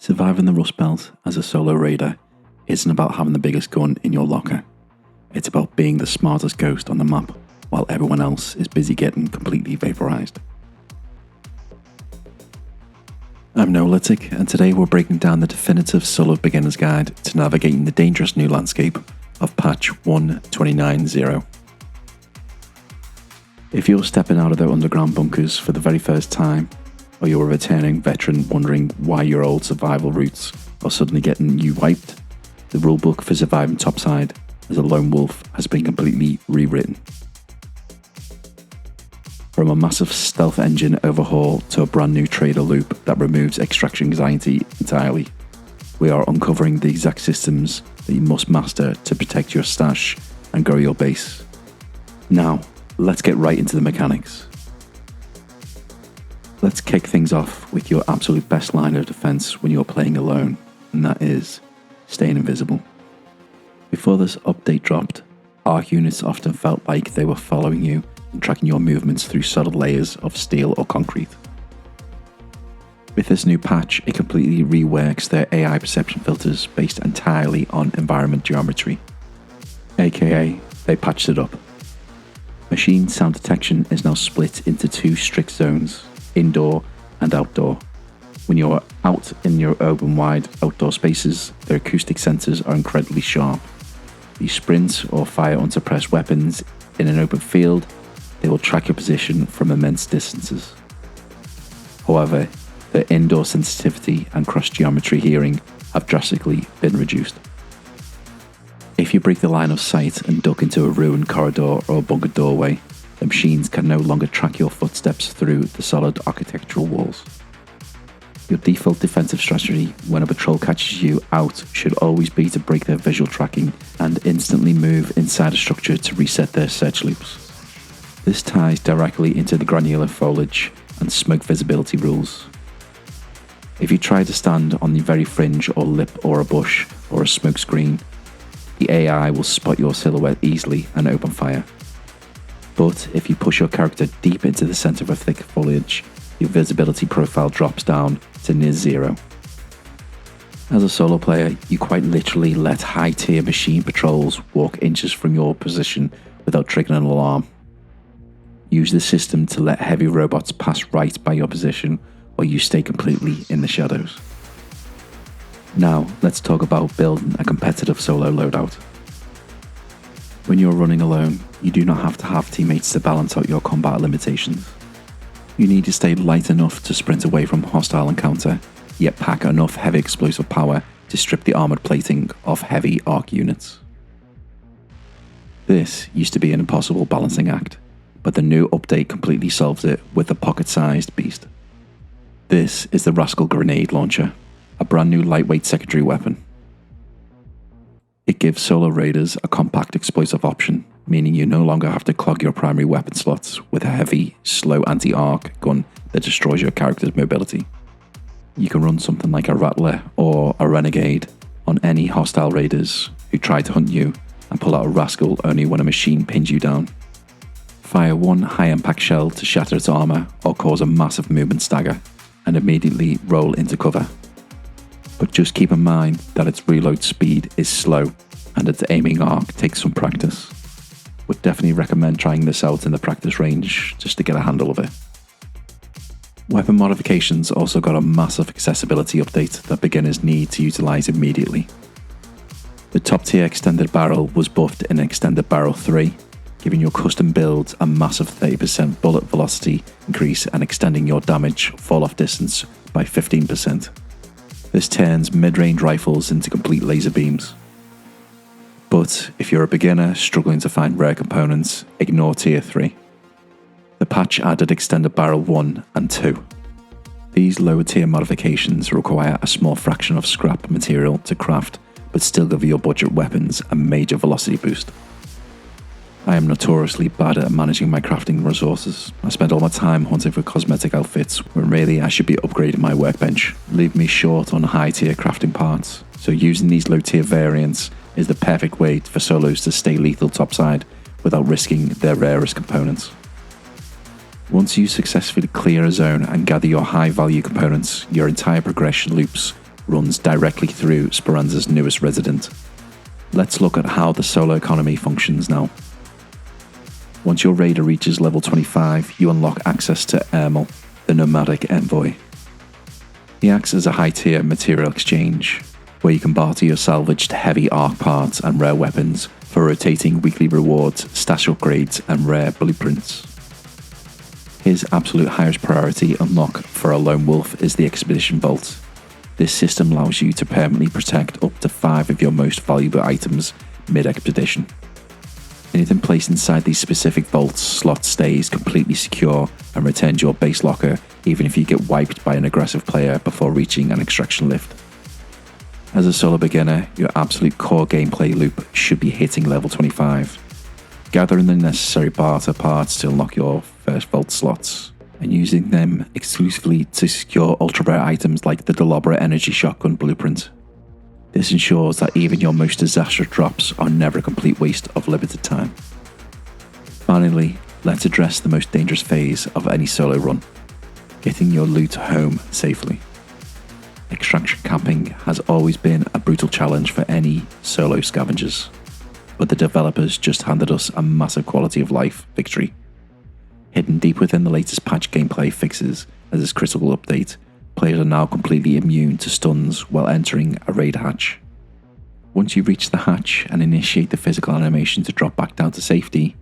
Surviving the Rust Belt as a solo raider isn't about having the biggest gun in your locker. It's about being the smartest ghost on the map while everyone else is busy getting completely vaporized. I'm Nolytic, and today we're breaking down the definitive solo beginner's guide to navigating the dangerous new landscape of patch 1.29.0. If you're stepping out of the underground bunkers for the very first time, or you're a returning veteran wondering why your old survival routes are suddenly getting you wiped, the rulebook for surviving topside as a lone wolf has been completely rewritten. From a massive stealth engine overhaul to a brand new trader loop that removes extraction anxiety entirely, we are uncovering the exact systems that you must master to protect your stash and grow your base. Now, let's get right into the mechanics. Let's kick things off with your absolute best line of defense when you're playing alone, and that is staying invisible. Before this update dropped, ARC units often felt like they were following you and tracking your movements through solid layers of steel or concrete. With this new patch, it completely reworks their AI perception filters based entirely on environment geometry, aka they patched it up. Machine sound detection is now split into two strict zones, indoor and outdoor. When you're out in your open wide outdoor spaces, their acoustic sensors are incredibly sharp. You sprint or fire unsuppressed weapons in an open field, they will track your position from immense distances. However, their indoor sensitivity and cross-geometry hearing have drastically been reduced. If you break the line of sight and duck into a ruined corridor or a bunker doorway, the machines can no longer track your footsteps through the solid architectural walls. Your default defensive strategy when a patrol catches you out should always be to break their visual tracking and instantly move inside a structure to reset their search loops. This ties directly into the granular foliage and smoke visibility rules. If you try to stand on the very fringe or lip or a bush or a smoke screen, the AI will spot your silhouette easily and open fire. But if you push your character deep into the center of a thick foliage, your visibility profile drops down to near zero. As a solo player, you quite literally let high-tier machine patrols walk inches from your position without triggering an alarm. Use the system to let heavy robots pass right by your position while you stay completely in the shadows. Now, let's talk about building a competitive solo loadout. When you're running alone, you do not have to have teammates to balance out your combat limitations. You need to stay light enough to sprint away from hostile encounter, yet pack enough heavy explosive power to strip the armored plating off heavy ARC units. This used to be an impossible balancing act, but the new update completely solves it with a pocket-sized beast. This is the Rascal Grenade Launcher, a brand new lightweight secondary weapon. It gives solo raiders a compact explosive option, meaning you no longer have to clog your primary weapon slots with a heavy, slow anti-arc gun that destroys your character's mobility. You can run something like a Rattler or a Renegade on any hostile raiders who try to hunt you, and pull out a Rascal only when a machine pins you down. Fire one high-impact shell to shatter its armor or cause a massive movement stagger, and immediately roll into cover. But just keep in mind that its reload speed is slow and its aiming arc takes some practice. Would definitely recommend trying this out in the practice range just to get a handle of it. Weapon modifications also got a massive accessibility update that beginners need to utilize immediately. The top tier extended barrel was buffed in Extended Barrel 3, giving your custom builds a massive 30% bullet velocity increase and extending your damage fall-off distance by 15%. This turns mid-range rifles into complete laser beams. But if you're a beginner struggling to find rare components, ignore tier 3. The patch added Extended Barrel 1 and 2. These lower tier modifications require a small fraction of scrap material to craft, but still give your budget weapons a major velocity boost. I am notoriously bad at managing my crafting resources. I spend all my time hunting for cosmetic outfits when really I should be upgrading my workbench, leaving me short on high tier crafting parts. So using these low tier variants is the perfect way for solos to stay lethal topside without risking their rarest components. Once you successfully clear a zone and gather your high value components, your entire progression loops runs directly through Speranza's newest resident. Let's look at how the solo economy functions now. Once your raider reaches level 25, you unlock access to Ermal, the nomadic envoy. He acts as a high-tier material exchange, where you can barter your salvaged heavy arc parts and rare weapons for rotating weekly rewards, stash upgrades, and rare blueprints. His absolute highest priority unlock for a lone wolf is the Expedition Vault. This system allows you to permanently protect up to 5 of your most valuable items mid-expedition. Anything placed inside these specific vaults slot stays completely secure and returns your base locker even if you get wiped by an aggressive player before reaching an extraction lift. As a solo beginner, your absolute core gameplay loop should be hitting level 25, gathering the necessary barter parts to unlock your first vault slots, and using them exclusively to secure ultra rare items like the Delabra Energy Shotgun blueprint. This ensures that even your most disastrous drops are never a complete waste of limited time. Finally, let's address the most dangerous phase of any solo run: getting your loot home safely. Extraction camping has always been a brutal challenge for any solo scavengers, but the developers just handed us a massive quality of life victory. Hidden deep within the latest patch gameplay fixes as this critical update, players are now completely immune to stuns while entering a raid hatch. Once you reach the hatch and initiate the physical animation to drop back down to safety,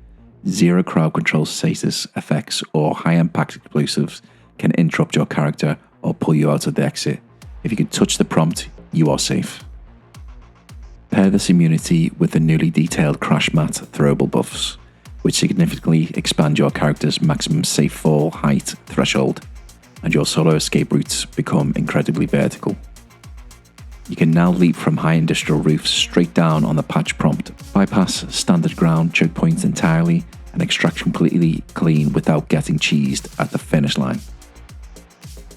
zero crowd control status effects or high impact explosives can interrupt your character or pull you out of the exit. If you can touch the prompt, you are safe. Pair this immunity with the newly detailed crash mat throwable buffs, which significantly expand your character's maximum safe fall height threshold, and your solo escape routes become incredibly vertical. You can now leap from high industrial roofs straight down on the patch prompt, bypass standard ground choke points entirely, and extract completely clean without getting cheesed at the finish line.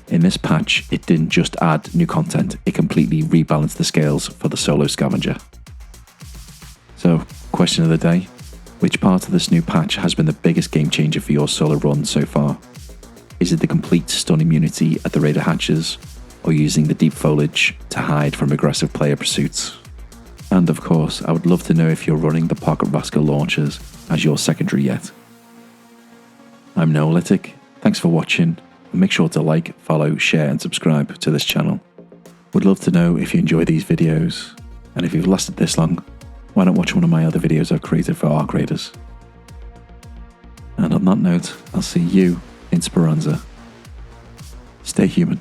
In this patch, it didn't just add new content, it completely rebalanced the scales for the solo scavenger. So, question of the day: which part of this new patch has been the biggest game changer for your solo run so far? Is it the complete stun immunity at the raider hatches, or using the deep foliage to hide from aggressive player pursuits? And of course, I would love to know if you're running the Pocket Rascal launchers as your secondary yet. I'm Noalytic, thanks for watching, and make sure to like, follow, share and subscribe to this channel. Would love to know if you enjoy these videos, and if you've lasted this long, why not watch one of my other videos I've created for Arc Raiders? And on that note, I'll see you in Speranza. Stay human.